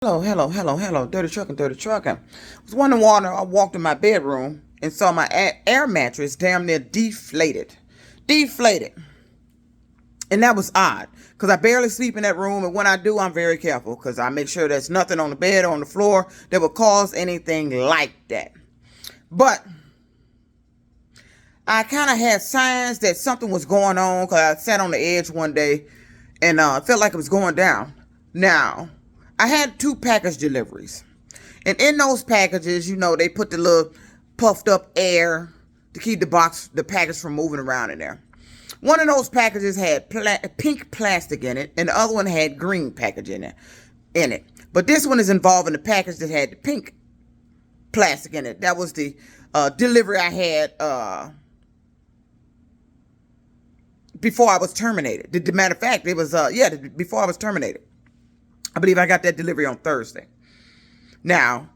Hello, dirty trucking. I was wondering why I walked in my bedroom and saw my air mattress damn near deflated. Deflated. And that was odd because I barely sleep in that room. And when I do, I'm very careful because I make sure there's nothing on the bed or on the floor that would cause anything like that. But I kind of had signs that something was going on because I sat on the edge one day and felt like it was going down. Now, I had 2 package deliveries. And in those packages, they put the little puffed up air to keep the package from moving around in there. One of those packages had pink plastic in it, and the other one had green package in it. But this one is involving the package that had the pink plastic in it. That was the delivery I had before I was terminated. The matter of fact, it was before I was terminated. I believe I got that delivery on Thursday. Now,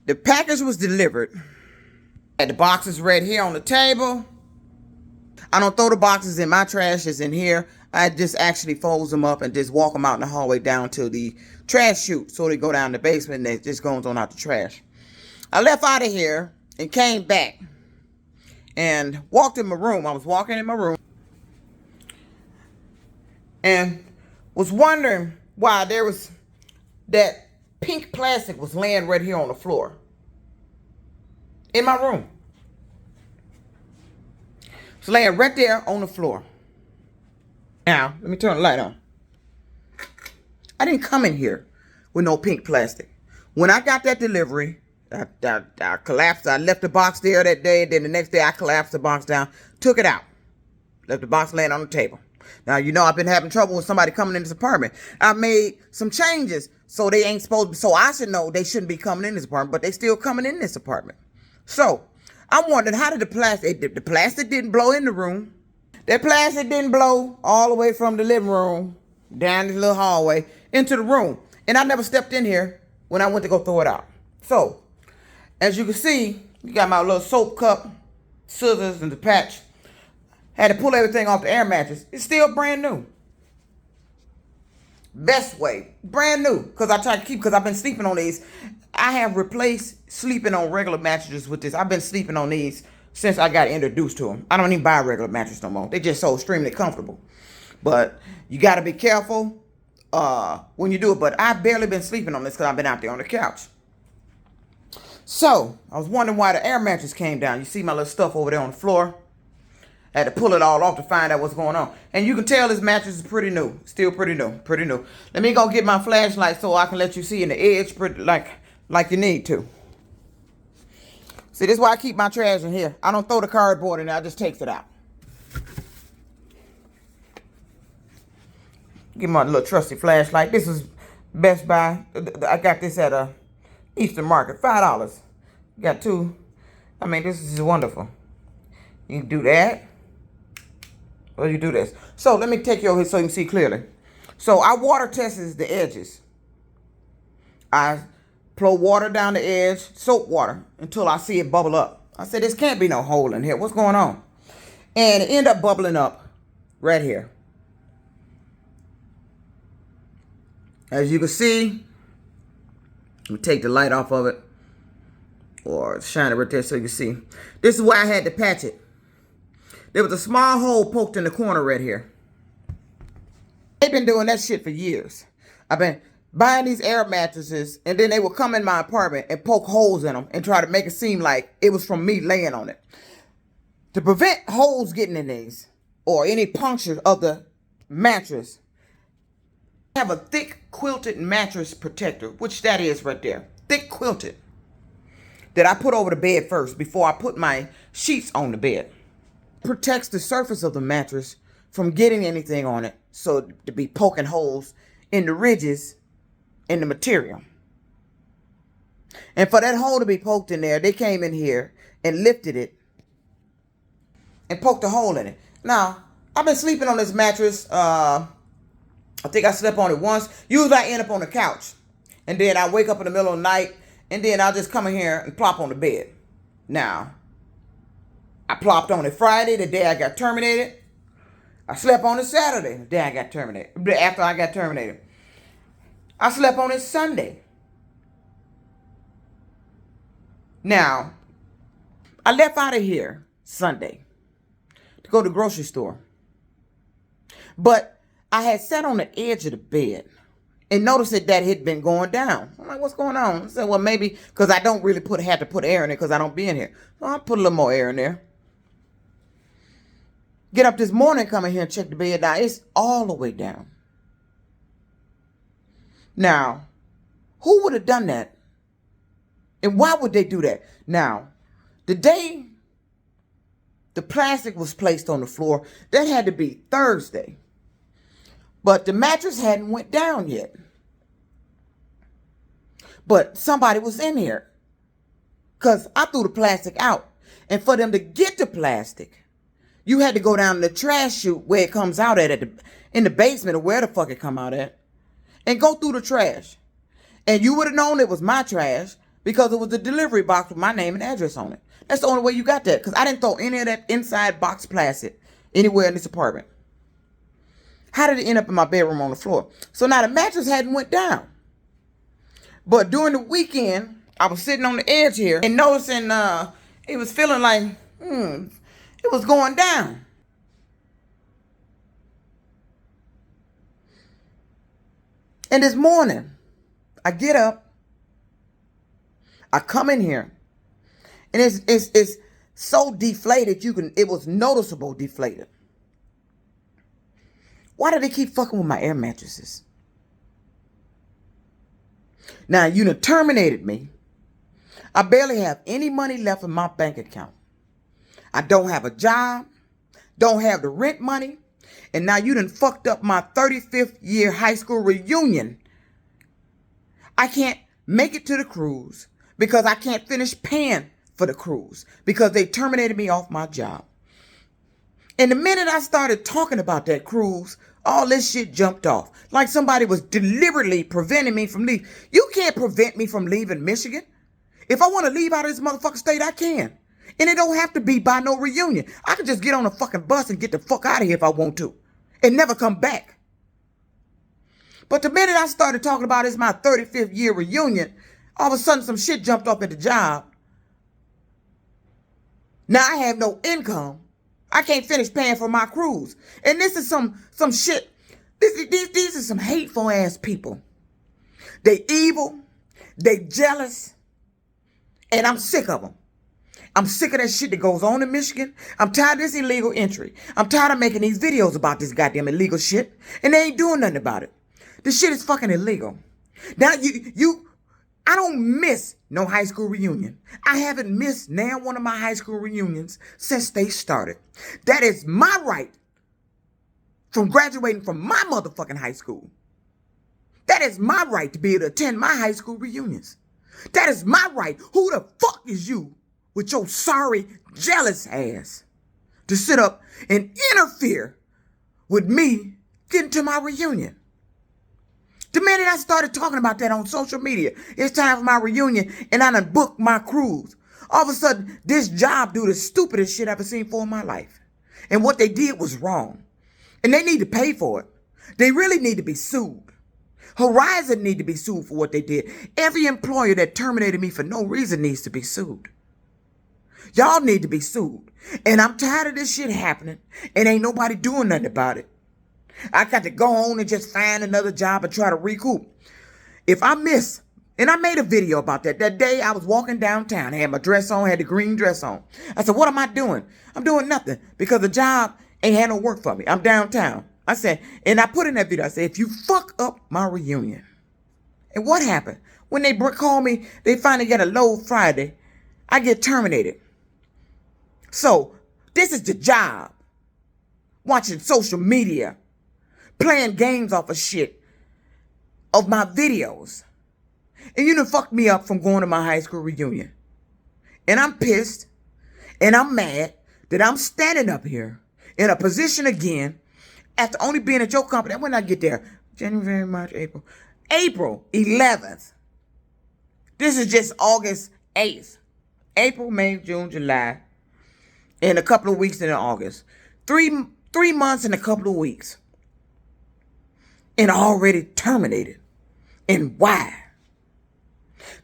the package was delivered. And the boxes right here on the table. I don't throw the boxes in my trash. It's in here. I just actually fold them up and just walk them out in the hallway down to the trash chute. So they go down the basement and it just goes on out the trash. I left out of here and came back and walked in my room. I was walking in my room and was wondering why there was that pink plastic was laying right here on the floor in my room. It's laying right there on the floor. Now, let me turn the light on. I didn't come in here with no pink plastic. When I got that delivery, I collapsed. I left the box there that day. Then the next day I collapsed the box down, took it out, left the box laying on the table. Now, I've been having trouble with somebody coming in this apartment. I made some changes so they ain't supposed to, so I should know they shouldn't be coming in this apartment, but they still coming in this apartment. So I'm wondering, how did the plastic didn't blow in the room. That plastic didn't blow all the way from the living room down this little hallway into the room. And I never stepped in here when I went to go throw it out. So, as you can see, you got my little soap cup, scissors, and the patch. Had to pull everything off the air mattress. It's still brand new. Best way. Brand new. Because I try to keep, because I've been sleeping on these. I have replaced sleeping on regular mattresses with this. I've been sleeping on these since I got introduced to them. I don't even buy a regular mattress no more. They're just so extremely comfortable. But you got to be careful when you do it. But I've barely been sleeping on this because I've been out there on the couch. So, I was wondering why the air mattress came down. You see my little stuff over there on the floor. I had to pull it all off to find out what's going on. And you can tell this mattress is pretty new. Still pretty new. Let me go get my flashlight so I can let you see in the edge pretty like you need to. See, this is why I keep my trash in here. I don't throw the cardboard in there. I just take it out. Get my little trusty flashlight. This is Best Buy. I got this at a Eastern Market. $5. Got 2. I mean, this is wonderful. You can do that. Or you do this. So let me take you over here so you can see clearly. So I water tested the edges. I pour water down the edge, soap water, until I see it bubble up. I said, this can't be no hole in here. What's going on? And it ended up bubbling up right here. As you can see, let me take the light off of it. Or shine it right there so you can see. This is why I had to patch it. There was a small hole poked in the corner right here. They've been doing that shit for years. I've been buying these air mattresses, and then they would come in my apartment and poke holes in them and try to make it seem like it was from me laying on it. To prevent holes getting in these, or any puncture of the mattress, I have a thick quilted mattress protector, which that is right there. Thick quilted. That I put over the bed first before I put my sheets on the bed. Protects the surface of the mattress from getting anything on it, so to be poking holes in the ridges in the material. And for that hole to be poked in there, they came in here and lifted it and poked a hole in it. Now, I've been sleeping on this mattress. I think I slept on it once. Usually I end up on the couch, and then I wake up in the middle of the night, and then I'll just come in here and plop on the bed. Now, I plopped on it Friday, the day I got terminated. I slept on it Saturday, the day I got terminated. After I got terminated. I slept on it Sunday. Now, I left out of here Sunday to go to the grocery store. But I had sat on the edge of the bed and noticed that it had been going down. I'm like, what's going on? I said, well, maybe because I don't really have to put air in it because I don't be in here. So I put a little more air in there. Get up this morning, come in here and check the bed. Now, it's all the way down. Now, who would have done that? And why would they do that? Now, the day the plastic was placed on the floor, that had to be Thursday. But the mattress hadn't went down yet. But somebody was in here. Because I threw the plastic out. And for them to get the plastic, you had to go down the trash chute where it comes out in the basement or where the fuck it come out at. And go through the trash. And you would have known it was my trash because it was the delivery box with my name and address on it. That's the only way you got that. Because I didn't throw any of that inside box plastic anywhere in this apartment. How did it end up in my bedroom on the floor? So now the mattress hadn't went down. But during the weekend, I was sitting on the edge here and noticing it was feeling like, it was going down. And this morning, I get up, I come in here, and it's so deflated it was noticeable deflated. Why do they keep fucking with my air mattresses? Now, you done terminated me. I barely have any money left in my bank account. I don't have a job, don't have the rent money, and now you done fucked up my 35th year high school reunion. I can't make it to the cruise because I can't finish paying for the cruise because they terminated me off my job. And the minute I started talking about that cruise, all this shit jumped off. Like somebody was deliberately preventing me from leaving. You can't prevent me from leaving Michigan. If I want to leave out of this motherfucking state, I can. And it don't have to be by no reunion. I can just get on a fucking bus and get the fuck out of here if I want to. And never come back. But the minute I started talking about it's my 35th year reunion, all of a sudden some shit jumped off at the job. Now I have no income. I can't finish paying for my cruise. And this is some shit. These are some hateful ass people. They evil. They jealous. And I'm sick of them. I'm sick of that shit that goes on in Michigan. I'm tired of this illegal entry. I'm tired of making these videos about this goddamn illegal shit. And they ain't doing nothing about it. This shit is fucking illegal. Now I don't miss no high school reunion. I haven't missed now one of my high school reunions since they started. That is my right from graduating from my motherfucking high school. That is my right to be able to attend my high school reunions. That is my right. Who the fuck is you with your sorry, jealous ass to sit up and interfere with me getting to my reunion? The minute I started talking about that on social media, it's time for my reunion, and I done booked my cruise. All of a sudden, this job do the stupidest shit I've ever seen for in my life. And what they did was wrong. And they need to pay for it. They really need to be sued. Horizon need to be sued for what they did. Every employer that terminated me for no reason needs to be sued. Y'all need to be sued. And I'm tired of this shit happening, and ain't nobody doing nothing about it. I got to go on and just find another job and try to recoup. If I miss, and I made a video about that. That day I was walking downtown, I had my dress on, had the green dress on. I said, what am I doing? I'm doing nothing because the job ain't had no work for me. I'm downtown. I said, and I put in that video, I said, if you fuck up my reunion. And what happened? When they called me, they finally got a load Friday. I get terminated. So this is the job. Watching social media. Playing games off of shit. Of my videos. And you done fucked me up from going to my high school reunion. And I'm pissed. And I'm mad that I'm standing up here in a position again after only being at your company. When I get there, January, March, April. April 11th. This is just August 8th. April, May, June, July. And a couple of weeks in August. Three months and a couple of weeks. And already terminated. And why?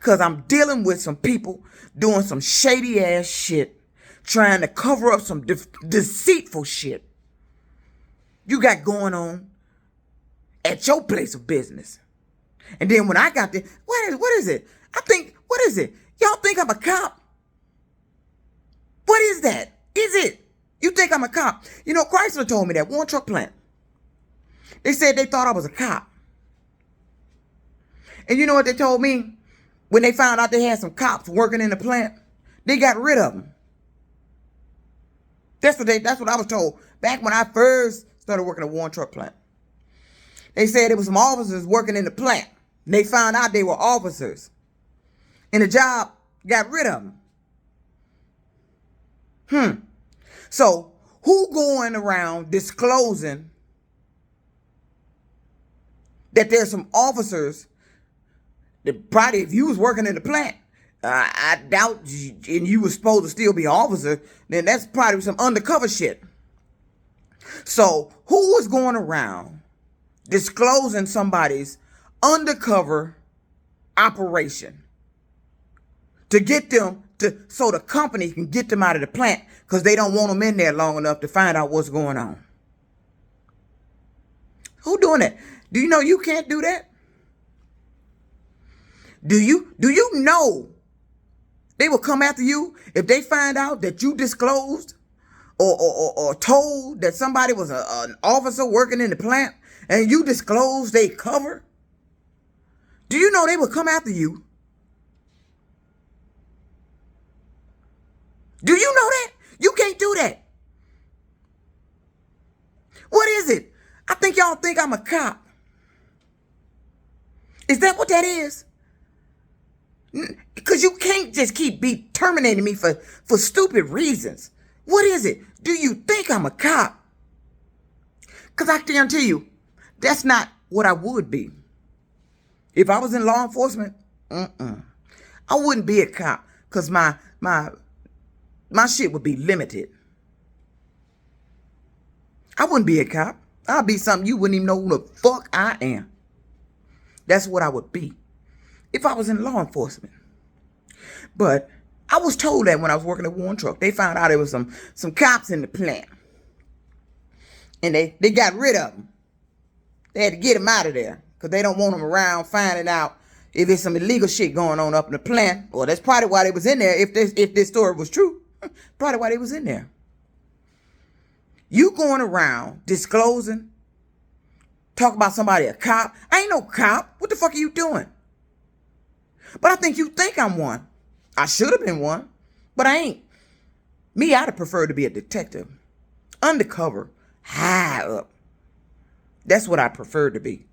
Because I'm dealing with some people doing some shady ass shit, trying to cover up some deceitful shit you got going on at your place of business. And then when I got there, what is it? I think, what is it? Y'all think I'm a cop? What is that? Is it? You think I'm a cop? You know, Chrysler told me that, Warren Truck Plant. They said they thought I was a cop. And you know what they told me? When they found out they had some cops working in the plant, they got rid of them. That's what I was told back when I first started working at Warren Truck Plant. They said there was some officers working in the plant. And they found out they were officers. And the job got rid of them. So who going around disclosing that there's some officers that probably, if you was working in the plant, I doubt, and you was supposed to still be an officer, then that's probably some undercover shit. So who was going around disclosing somebody's undercover operation to get them so the company can get them out of the plant because they don't want them in there long enough to find out what's going on? Who doing that? Do you know you can't do that? Do you know they will come after you if they find out that you disclosed or told that somebody was an officer working in the plant and you disclosed they cover? Do you know they will come after you? Do you know that? You can't do that. What is it? I think y'all think I'm a cop. Is that what that is? Because you can't just keep terminating me for stupid reasons. What is it? Do you think I'm a cop? Because I guarantee you, that's not what I would be. If I was in law enforcement, I wouldn't be a cop because my shit would be limited. I wouldn't be a cop. I'd be something you wouldn't even know who the fuck I am. That's what I would be if I was in law enforcement. But I was told that when I was working at Warren Truck. They found out there was some cops in the plant. And they got rid of them. They had to get them out of there because they don't want them around finding out if there's some illegal shit going on up in the plant. Well, that's probably why they was in there. If this story was true, probably why they was in there. You going around disclosing, talk about somebody a cop. I ain't no cop. What the fuck are you doing? But I think you think I'm one. I should have been one, but I ain't. Me, I'd have preferred to be a detective. Undercover, high up. That's what I prefer to be.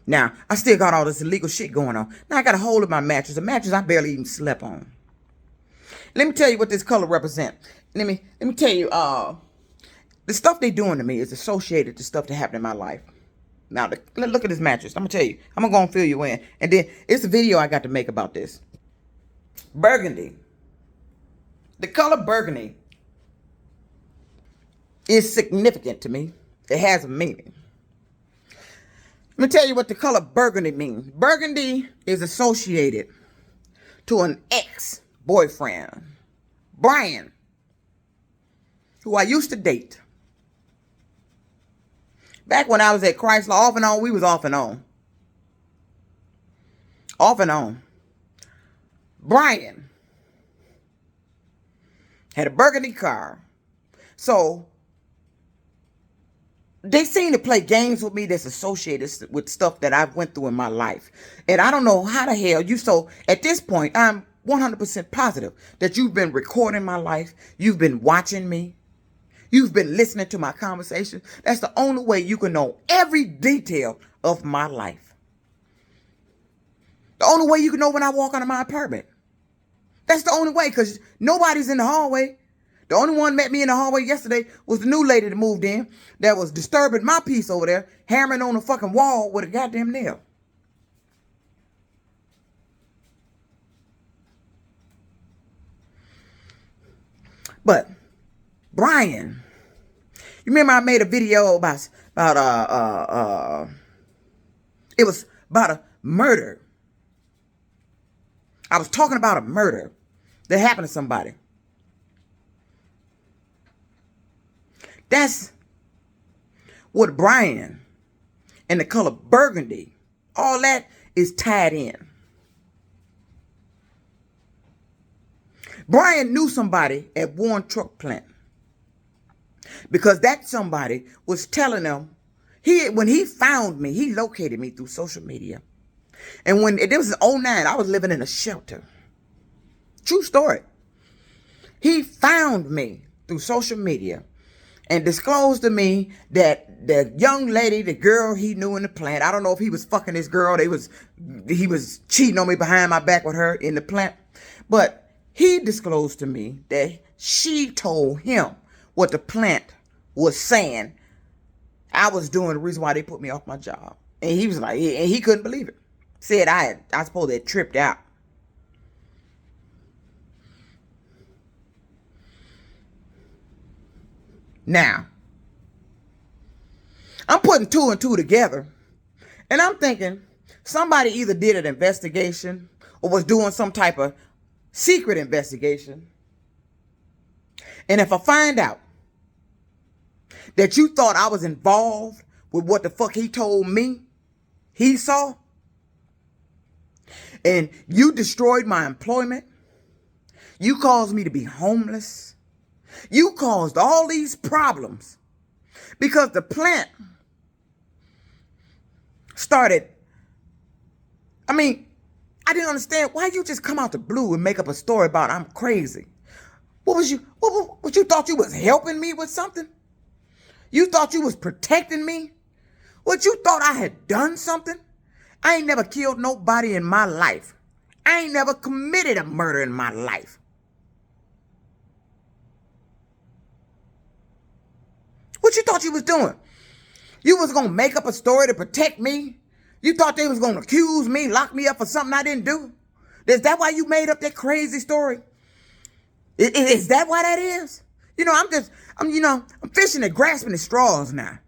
Now, I still got all this illegal shit going on. Now I got a hole in my mattress, a mattress I barely even slept on. Let me tell you what this color represents. Let me tell you, the stuff they doing to me is associated to stuff that happened in my life. Now, look at this mattress. I'm going to tell you. I'm going to fill you in. And then, it's a video I got to make about this. Burgundy. The color burgundy is significant to me. It has a meaning. Let me tell you what the color burgundy means. Burgundy is associated to an ex-boyfriend, Brian, who I used to date. Back when I was at Chrysler, off and on, we was off and on. Off and on. Brian had a burgundy car. So, they seem to play games with me that's associated with stuff that I went through in my life. And I don't know how the hell so at this point, I'm 100% positive that you've been recording my life. You've been watching me. You've been listening to my conversations. That's the only way you can know every detail of my life. The only way you can know when I walk out of my apartment. That's the only way, because nobody's in the hallway. The only one met me in the hallway yesterday was the new lady that moved in that was disturbing my peace over there, hammering on the fucking wall with a goddamn nail. But Brian, you remember I made a video about it was about murder. I was talking about a murder that happened to somebody. That's what Brian and the color burgundy, all that is tied in. Brian knew somebody at Warren Truck Plant because that somebody was telling him, when he found me, he located me through social media. And when it was in 2009, I was living in a shelter. True story. He found me through social media and disclosed to me that the young lady, the girl he knew in the plant, I don't know if he was fucking this girl, he was cheating on me behind my back with her in the plant, but he disclosed to me that she told him what the plant was saying I was doing, the reason why they put me off my job. And he was like, and he couldn't believe it. Said I suppose they tripped out. Now, I'm putting two and two together, and I'm thinking somebody either did an investigation or was doing some type of secret investigation. And if I find out that you thought I was involved with what the fuck he told me he saw, and you destroyed my employment, you caused me to be homeless, you caused all these problems because the plant started, I didn't understand why you just come out the blue and make up a story about I'm crazy. What you thought you was helping me with something? You thought you was protecting me? What, you thought I had done something? I ain't never killed nobody in my life. I ain't never committed a murder in my life. What you thought you was doing? You was going to make up a story to protect me? You thought they was going to accuse me, lock me up for something I didn't do? Is that why you made up that crazy story? Is that why that is? I'm fishing and grasping at straws now.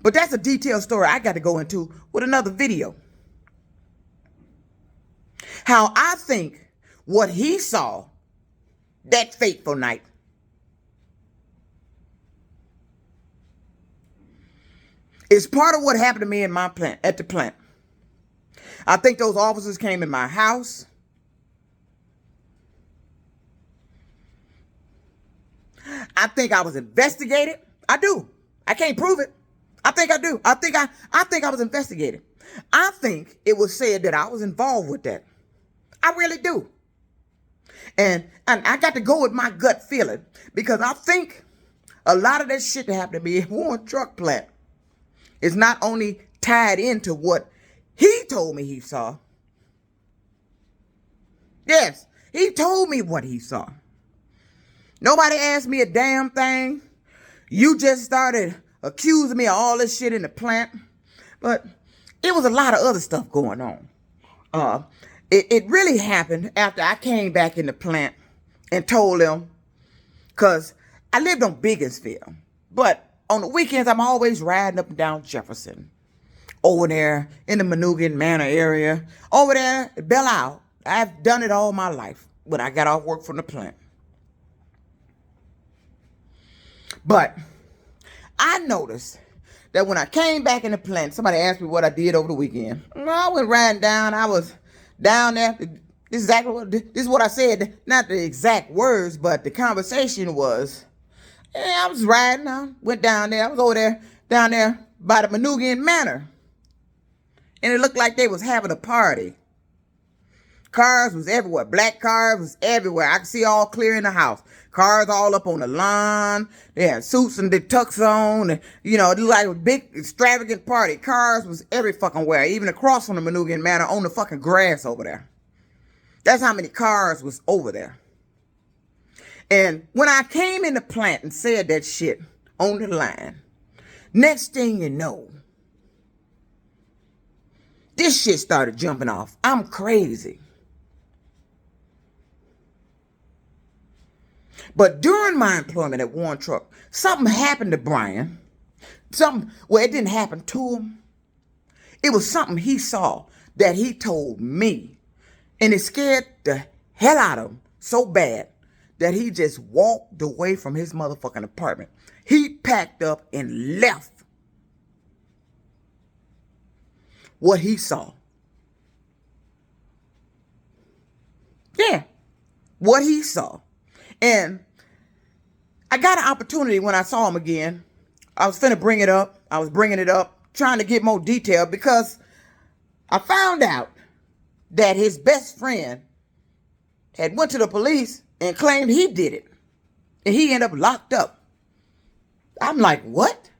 But that's a detailed story I got to go into with another video. How I think what he saw that fateful night is part of what happened to me in my plant, at the plant. I think those officers came in my house. I think I was investigated. I do. I can't prove it. I think I do. I think I was investigated. I think it was said that I was involved with that. I really do. And I got to go with my gut feeling because I think a lot of that shit that happened to me at Warren Truck Plant is not only tied into what he told me he saw. Yes, he told me what he saw. Nobody asked me a damn thing. You just started accusing me of all this shit in the plant. But it was a lot of other stuff going on. It really happened after I came back in the plant and told them, because I lived on Bigginsville, but on the weekends I'm always riding up and down Jefferson, over there in the Manugan Manor area, over there at Belle Isle. I've done it all my life when I got off work from the plant. But I noticed that when I came back in the plant, somebody asked me what I did over the weekend. I went riding down. I was down there. This is what I said. Not the exact words, but the conversation was, I was riding. I went down there. I was over there, down there by the Manugan Manor. And it looked like they was having a party. Cars was everywhere. Black cars was everywhere. I could see all clear in the house. Cars all up on the lawn. They had suits and the tux on. And, it looked like a big extravagant party. Cars was every fucking where. Even across from the Manugan Manor on the fucking grass over there. That's how many cars was over there. And when I came in the plant and said that shit on the line, next thing you know, this shit started jumping off. I'm crazy. But during my employment at Warren Truck, something happened to Brian. It didn't happen to him. It was something he saw that he told me. And it scared the hell out of him so bad that he just walked away from his motherfucking apartment. He packed up and left what he saw. Yeah, what he saw. And I got an opportunity when I saw him again. I was finna bring it up. I was bringing it up, trying to get more detail because I found out that his best friend had went to the police and claimed he did it. And he ended up locked up. I'm like, what?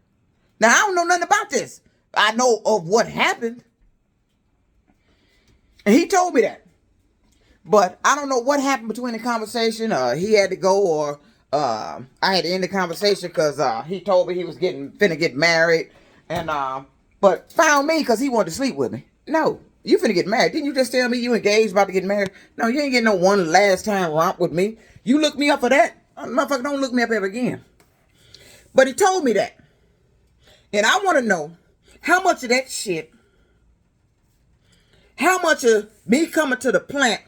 Now, I don't know nothing about this. I know of what happened. And he told me that. But I don't know what happened between the conversation. He had to go, or I had to end the conversation because he told me he was finna get married. And but found me because he wanted to sleep with me. No, you finna get married. Didn't you just tell me you engaged, about to get married? No, you ain't getting no one last time romp with me. You look me up for that. Motherfucker, don't look me up ever again. But he told me that. And I want to know how much of that shit, how much of me coming to the plant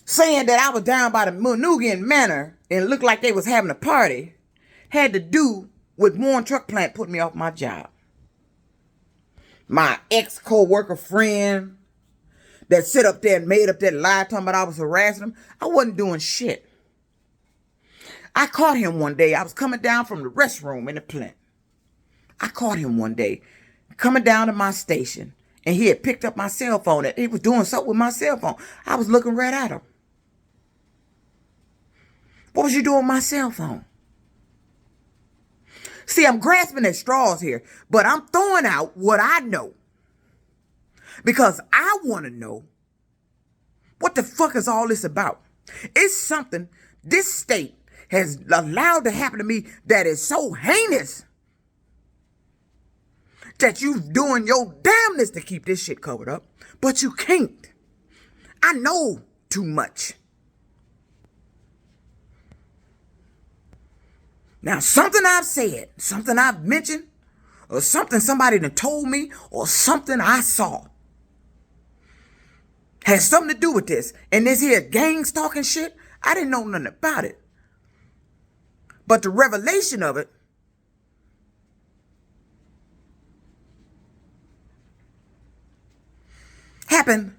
saying that I was down by the Manugian Manor and looked like they was having a party had to do with Warren Truck Plant putting me off my job. My ex-co-worker friend that sit up there and made up that lie talking about I was harassing him. I wasn't doing shit. I caught him one day. I was coming down from the restroom in the plant. I caught him one day coming down to my station, and he had picked up my cell phone and he was doing something with my cell phone. I was looking right at him. What was you doing with my cell phone? See, I'm grasping at straws here, but I'm throwing out what I know. Because I want to know what the fuck is all this about. It's something this state has allowed to happen to me that is so heinous that you doing your damnness to keep this shit covered up, but you can't. I know too much. Now, something I've said, something I've mentioned, or something somebody done told me, or something I saw has something to do with this. And this here gang stalking shit, I didn't know nothing about it. But the revelation of it happened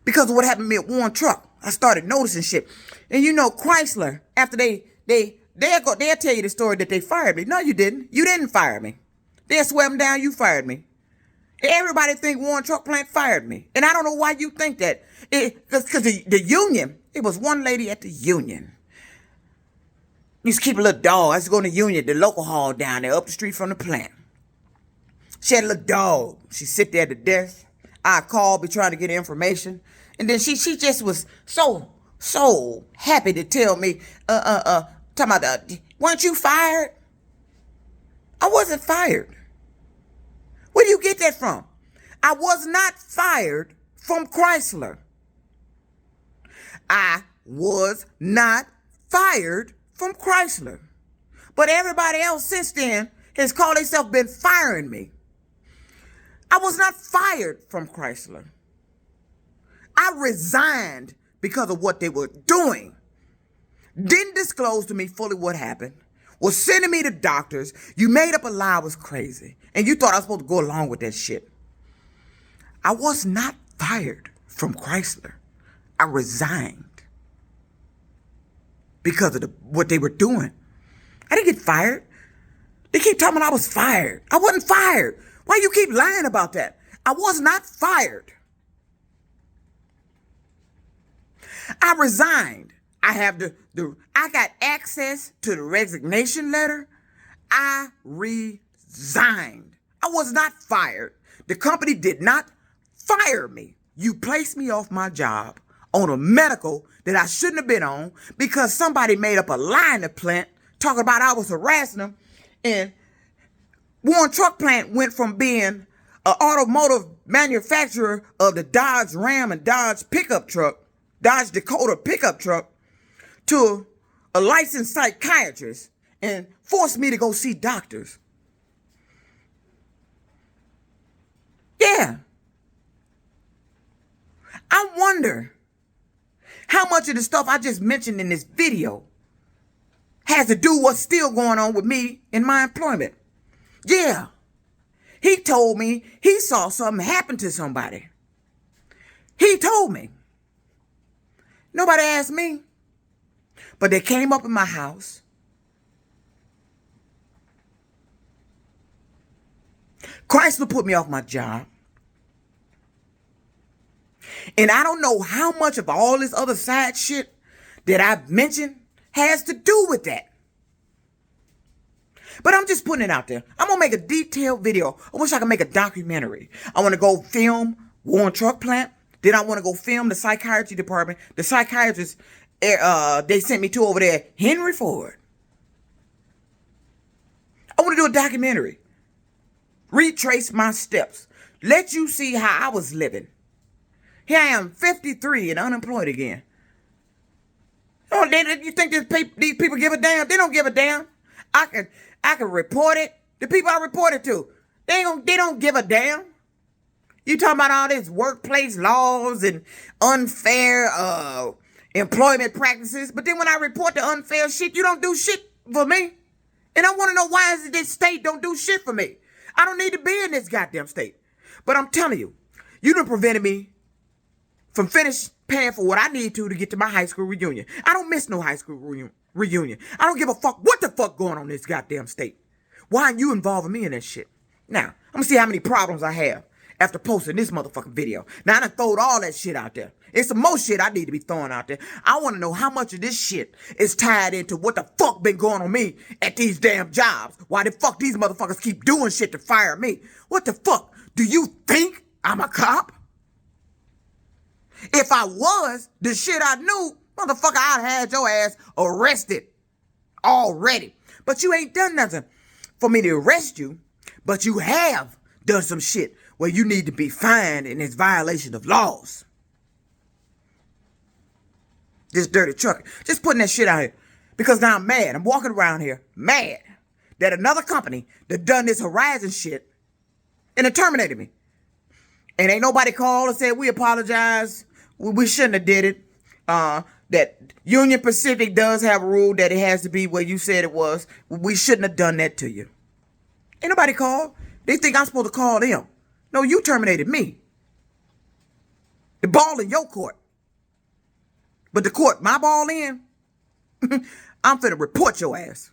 because of what happened to me at Warren Truck. I started noticing shit. And you know, Chrysler, after they'll tell you the story that they fired me. No, you didn't. You didn't fire me. They'll swear them down, you fired me. Everybody think Warren Truck Plant fired me. And I don't know why you think that. Because the union, it was one lady at the union. Used to keep a little dog. I used to go to the union, the local hall down there, up the street from the plant. She had a little dog. She'd sit there at the desk. I'd call, be trying to get information. And then she just was so happy to tell me, talking about, weren't you fired? I wasn't fired. Where do you get that from? I was not fired from Chrysler. I was not fired from Chrysler. But everybody else since then has called themselves been firing me. I was not fired from Chrysler. I resigned because of what they were doing. Didn't disclose to me fully what happened. Was sending me to doctors. You made up a lie I was crazy. And you thought I was supposed to go along with that shit. I was not fired from Chrysler. I resigned because of what they were doing. I didn't get fired. They keep telling me I was fired. I wasn't fired. Why you keep lying about that? I was not fired. I resigned. I have I got access to the resignation letter. I resigned. I was not fired. The company did not fire me. You placed me off my job on a medical that I shouldn't have been on because somebody made up a lie in the plant talking about I was harassing them. And Warren Truck Plant went from being an automotive manufacturer of the Dodge Ram and Dodge pickup truck, Dodge Dakota pickup truck, to a licensed psychiatrist and forced me to go see doctors. Yeah. I wonder how much of the stuff I just mentioned in this video has to do with what's still going on with me in my employment. Yeah. He told me he saw something happen to somebody. He told me. Nobody asked me. But they came up in my house. Chrysler put me off my job. And I don't know how much of all this other side shit that I've mentioned has to do with that. But I'm just putting it out there. I'm going to make a detailed video. I wish I could make a documentary. I want to go film Warren Truck Plant. Then I want to go film the psychiatry department. The psychiatrist they sent me to over there, Henry Ford. I want to do a documentary. Retrace my steps. Let you see how I was living. Here I am, 53 and unemployed again. Oh, you think these people give a damn? They don't give a damn. I can report it. The people I report it to, they don't give a damn. You talking about all this workplace laws and unfair employment practices, but then when I report the unfair shit, you don't do shit for me. And I want to know why is it this state don't do shit for me? I don't need to be in this goddamn state. But I'm telling you, you done prevented me from paying for what I need to get to my high school reunion. I don't miss no high school reunion. I don't give a fuck what the fuck going on in this goddamn state. Why aren't you involving me in that shit? Now, I'm gonna see how many problems I have after posting this motherfucking video. Now, I done throwed all that shit out there. It's some more shit I need to be throwing out there. I want to know how much of this shit is tied into what the fuck been going on me at these damn jobs. Why the fuck these motherfuckers keep doing shit to fire me? What the fuck? Do you think I'm a cop? If I was, the shit I knew, motherfucker, I'd had your ass arrested already. But you ain't done nothing for me to arrest you. But you have done some shit where you need to be fined and it's violation of laws. This dirty truck. Just putting that shit out here. Because now I'm mad. I'm walking around here mad that another company that done this Horizon shit and it terminated me. And ain't nobody called and said, we apologize. We shouldn't have did it. That Union Pacific does have a rule that it has to be where you said it was. We shouldn't have done that to you. Ain't nobody called. They think I'm supposed to call them. No, you terminated me. The ball in your court. But the court, my ball in, I'm finna report your ass.